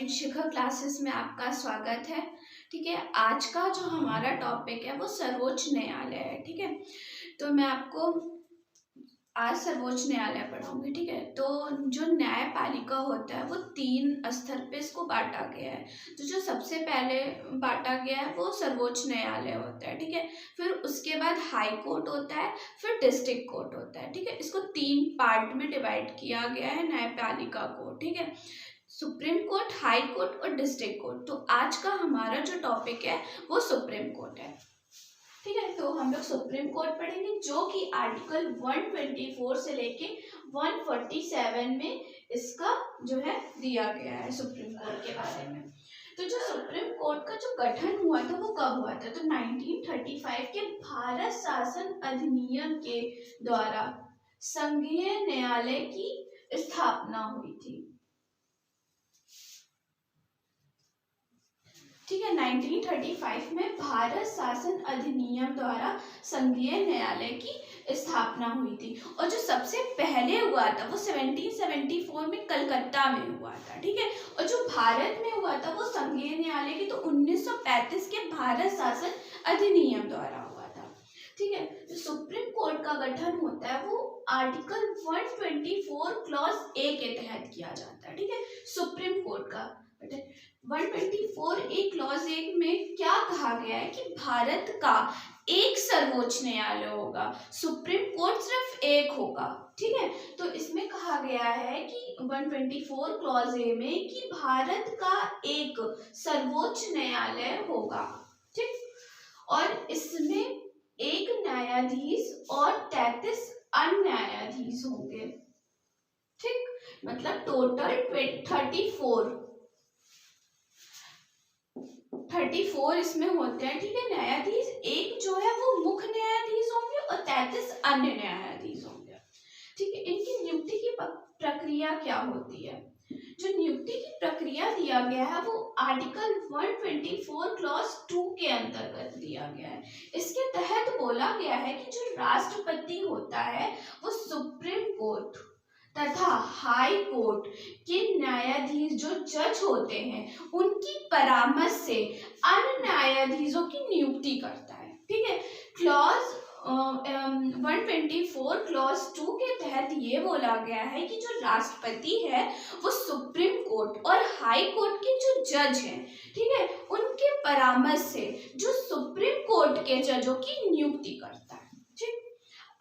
इन शिखर classes में आपका स्वागत है। ठीक है, आज का जो हमारा टॉपिक है वो सर्वोच्च न्यायालय है। ठीक है, तो मैं आपको आज सर्वोच्च न्यायालय पढ़ाऊंगी। ठीक है, तो जो न्यायपालिका होता है वो 3 स्तर पे इसको बांटा गया है। तो जो सबसे पहले बांटा गया है वो सर्वोच्च न्यायालय होता है। ठीक है, फिर उसके बाद हाई कोर्ट होता है, फिर डिस्ट्रिक्ट कोर्ट होता है। ठीक है, इसको 3 पार्ट में डिवाइड किया गया है न्यायपालिका को। ठीक है, सुप्रीम कोर्ट, हाई कोर्ट और डिस्ट्रिक्ट कोर्ट। तो आज का हमारा जो टॉपिक है वो सुप्रीम कोर्ट है। ठीक है, तो हम लोग सुप्रीम कोर्ट पढ़ेंगे जो कि आर्टिकल 124 से लेके 147 में इसका जो है दिया गया है सुप्रीम कोर्ट के बारे में। तो जो सुप्रीम कोर्ट का जो गठन हुआ था वो कब हुआ था? तो 1935 के भारत शासन अधिनियम के द्वारा संघीय न्यायालय की स्थापना हुई थी। ठीक है, 1935 में भारत शासन अधिनियम द्वारा संघीय न्यायालय की स्थापना हुई थी। और जो सबसे पहले हुआ था वो 1774 में कलकत्ता में हुआ था। ठीक है, और जो भारत में हुआ था वो संघीय न्यायालय की तो 1935 के भारत शासन अधिनियम द्वारा हुआ था। ठीक है, जो सुप्रीम कोर्ट का गठन होता है वो आर्टिकल 124 क्लॉज ए के तहत किया जाता है। ठीक है, सुप्रीम कोर्ट का 124 ए क्लॉज 1 में क्या कहा गया है कि भारत का एक सर्वोच्च न्यायालय होगा, सुप्रीम कोर्ट सिर्फ एक होगा। ठीक है, तो इसमें कहा गया है कि 124 क्लॉज ए में कि भारत का एक सर्वोच्च न्यायालय होगा। ठीक, और इसमें एक न्यायाधीश और 33 अन्य न्यायाधीश होंगे। ठीक, मतलब टोटल 34 इसमें होते हैं। ठीक है, न्यायाधीश एक जो है वो मुख्य न्यायाधीश होंगे और 33 अन्य न्यायाधीश होंगे। ठीक है, इनकी नियुक्ति की प्रक्रिया क्या होती है? जो नियुक्ति की प्रक्रिया दिया गया है वो आर्टिकल 124 क्लॉज 2 के अंतर्गत दिया गया है। इसके तहत बोला गया है कि जो राष्ट्रपति होता है वो सुप्रीम कोर्ट तथा हाई कोर्ट के न्यायाधीश जो जज होते हैं उनकी परामर्श से अन्य न्यायाधीशों की नियुक्ति करता है। ठीक है, क्लॉज 124 क्लॉज 2 के तहत ये बोला गया है कि जो राष्ट्रपति है वो सुप्रीम कोर्ट और हाई कोर्ट के जो जज हैं, ठीक है, उनके परामर्श से जो सुप्रीम कोर्ट के जजों की नियुक्ति करता है। ठीक,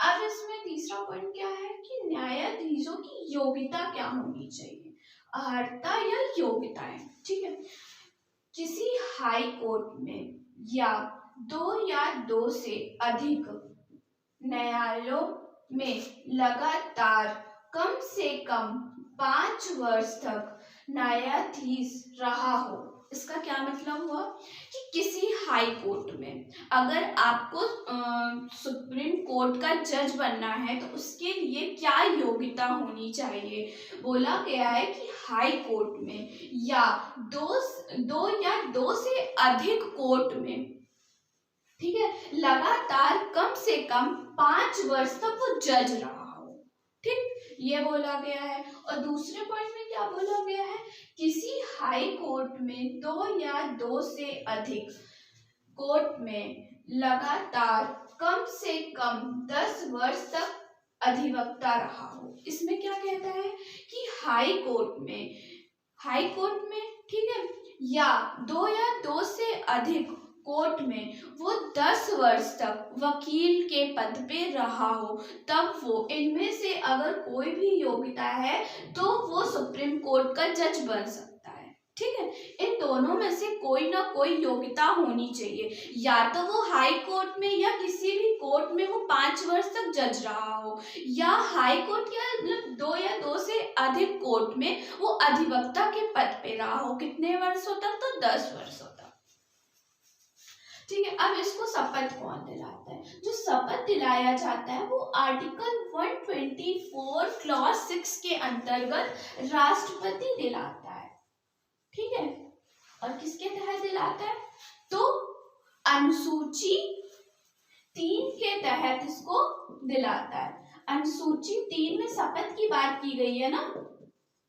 अब इसमें तीसरा पॉइंट क्या है कि न्यायाधीशों की योग्यता क्या होनी चाहिए, अर्हता या योग्यताएं। ठीक है, किसी हाई कोर्ट में या 2 से अधिक न्यायालयों में लगातार कम से कम 5 वर्ष तक न्यायाधीश रहा हो। इसका क्या मतलब हुआ कि किसी हाई कोर्ट में अगर आपको सुप्रीम कोर्ट का जज बनना है तो उसके लिए क्या योग्यता होनी चाहिए? बोला गया है कि हाई कोर्ट में या दो से अधिक कोर्ट में, ठीक है, लगातार कम से कम 5 वर्ष तक वो जज रहा हो। ठीक, ये बोला गया है। और दूसरे पॉइंट में क्या बोला गया है? किसी हाई कोर्ट में 2 से अधिक कोर्ट में लगातार कम से कम 10 वर्ष तक अधिवक्ता रहा हो। इसमें क्या कहता है कि हाई कोर्ट में ठीक है, या 2 से अधिक कोर्ट में वो 10 वर्ष तक वकील के पद पे रहा हो, तब वो इनमें से अगर कोई भी योग्यता है तो वो सुप्रीम कोर्ट का जज बन सकता है। ठीक है, इन दोनों में से कोई ना कोई योग्यता होनी चाहिए, या तो वो हाई कोर्ट में या किसी भी कोर्ट में वो 5 वर्ष तक जज रहा हो, या हाई कोर्ट या 2 से अधिक कोर्ट में वो अधिवक्ता के पद पे रहा हो। कितने वर्षों तक? तो 10 वर्षों तक। ठीक है, अब इसको शपथ कौन दिलाता है? जो शपथ दिलाया जाता है वो आर्टिकल 124 क्लॉज 6 के अंतर्गत राष्ट्रपति दिलाता है। ठीक है, और किसके तहत दिलाता है? तो अनुसूची 3 के तहत इसको दिलाता है। अनुसूची 3 में शपथ की बात की गई है ना,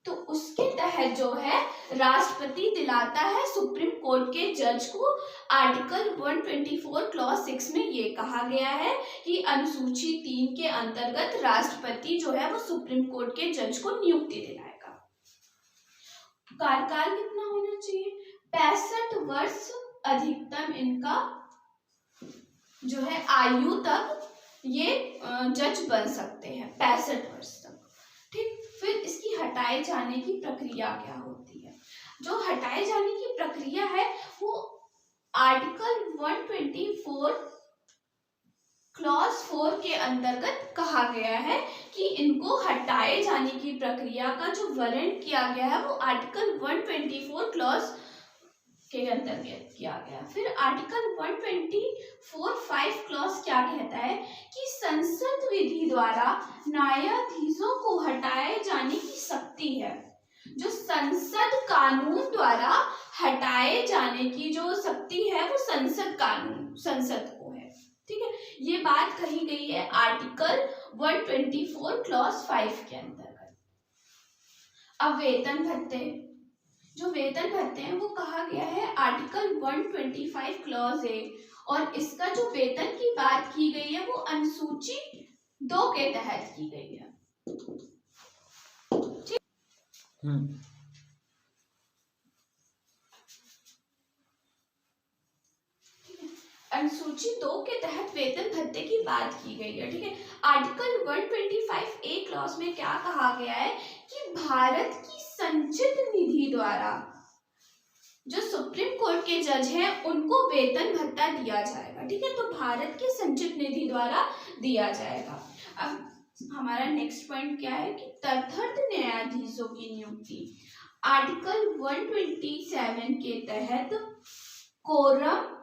तो उसके तहत जो है राष्ट्रपति दिलाता है सुप्रीम कोर्ट के जज को। आर्टिकल 124 क्लॉज 6 में ये कहा गया है कि अनुसूची 3 के अंतर्गत राष्ट्रपति जो है वो सुप्रीम कोर्ट के जज को नियुक्ति दिलाएगा। कार्यकाल कितना होना चाहिए? 65 वर्ष अधिकतम इनका जो है आयु तक ये जज बन सकते हैं, 65 वर्ष तक। ठीक, फिर इसकी हटाए जाने की प्रक्रिया क्या होती है? जो हटाए जाने की प्रक्रिया है वो आर्टिकल 124 क्लॉज 4 के अंतर्गत कहा गया है कि इनको हटाए जाने की प्रक्रिया का जो वर्णन किया गया है वो आर्टिकल 124 क्लॉज के अंतर्गत किया गया। फिर आर्टिकल 124(5) क्लॉज क्या कहता है कि संसद विधि द्वारा न्यायाधीशों को हटाए जाने की शक्ति है। जो संसद कानून द्वारा हटाए जाने की जो शक्ति है वो संसद को है। ठीक है, ये बात कही गई है आर्टिकल 124 क्लॉज 5 के अंतर्गत। अब वेतन भत्ते, जो वेतन भत्ते हैं वो कहा गया है आर्टिकल 125 क्लॉज ए, और इसका जो वेतन की बात की गई है वो अनुसूची 2 के तहत की गई है। अनुसूची 2 के तहत वेतन भत्ते की बात की गई है। ठीक है, आर्टिकल 125 ए क्लॉज में क्या कहा गया है कि भारत की संचित निधि द्वारा जो सुप्रीम कोर्ट के जज हैं उनको वेतन भत्ता दिया जाएगा। ठीक है, तो भारत के संचित निधि द्वारा दिया जाएगा। अब हमारा नेक्स्ट पॉइंट क्या है कि तदर्थ न्यायाधीशों की नियुक्ति। आर्टिकल 127 के तहत कोरम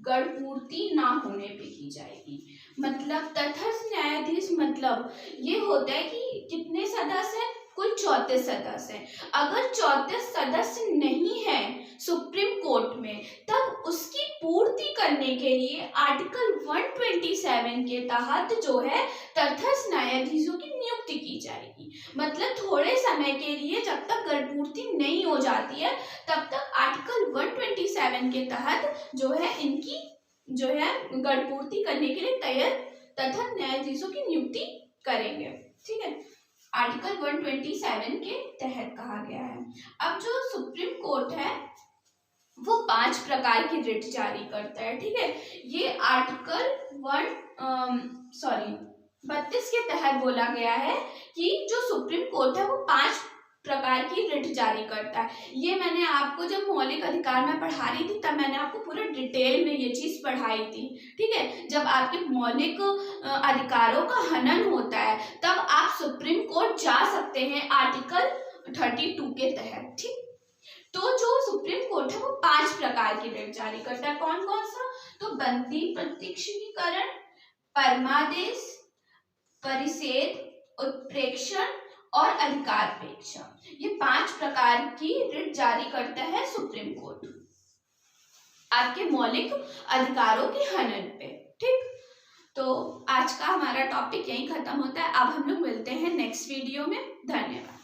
गणपूर्ति ना होने पे की जाएगी। मतलब तटस्थ न्यायाधीश मतलब ये होता है कि कितने सदस्य हैं? कुल 34 सदस्य हैं। अगर 34 सदस्य नहीं है सुप्रीम कोर्ट में तब उसकी पूर्ति करने के लिए आर्टिकल 127 के तहत जो है तटस्थ न्यायाधीशों की नियुक्ति की जाएगी। मतलब थोड़े समय के लिए जब तक गणपूर्ति नहीं हो जाती है तब तक आर्टिकल 127 के तहत जो है इनकी जो है गणपूर्ति करने के लिए तैयार तटस्थ न्यायाधीशों की नियुक्ति करेंगे। ठीक है, आर्टिकल 127 के तहत कहा गया है। अब जो सुप्रीम कोर्ट है वो 5 प्रकार की रिट जारी करता है। ठीक है, ये आर्टिकल 32 के तहत बोला गया है कि जो सुप्रीम कोर्ट है वो 5 प्रकार की रिट जारी करता है। ये मैंने आपको जब मौलिक अधिकार में पढ़ा रही थी तब मैंने आपको पूरा डिटेल में ये चीज पढ़ाई थी। ठीक है, जब आपके मौलिक अधिकारों का हनन होता है तब आप सुप्रीम कोर्ट जा सकते हैं आर्टिकल 32 के तहत। ठीक, तो जो सुप्रीम कोर्ट है वो 5 प्रकार की रिट जारी करता है। कौन कौन सा? तो बंदी प्रत्यक्षीकरण, परमादेश, परिषेध, उत्प्रेक्षण और अधिकारपेक्षा, ये 5 प्रकार की रिट जारी करता है सुप्रीम कोर्ट आपके मौलिक अधिकारों के हनन पे। ठीक, तो आज का हमारा टॉपिक यहीं खत्म होता है। अब हम लोग मिलते हैं नेक्स्ट वीडियो में। धन्यवाद।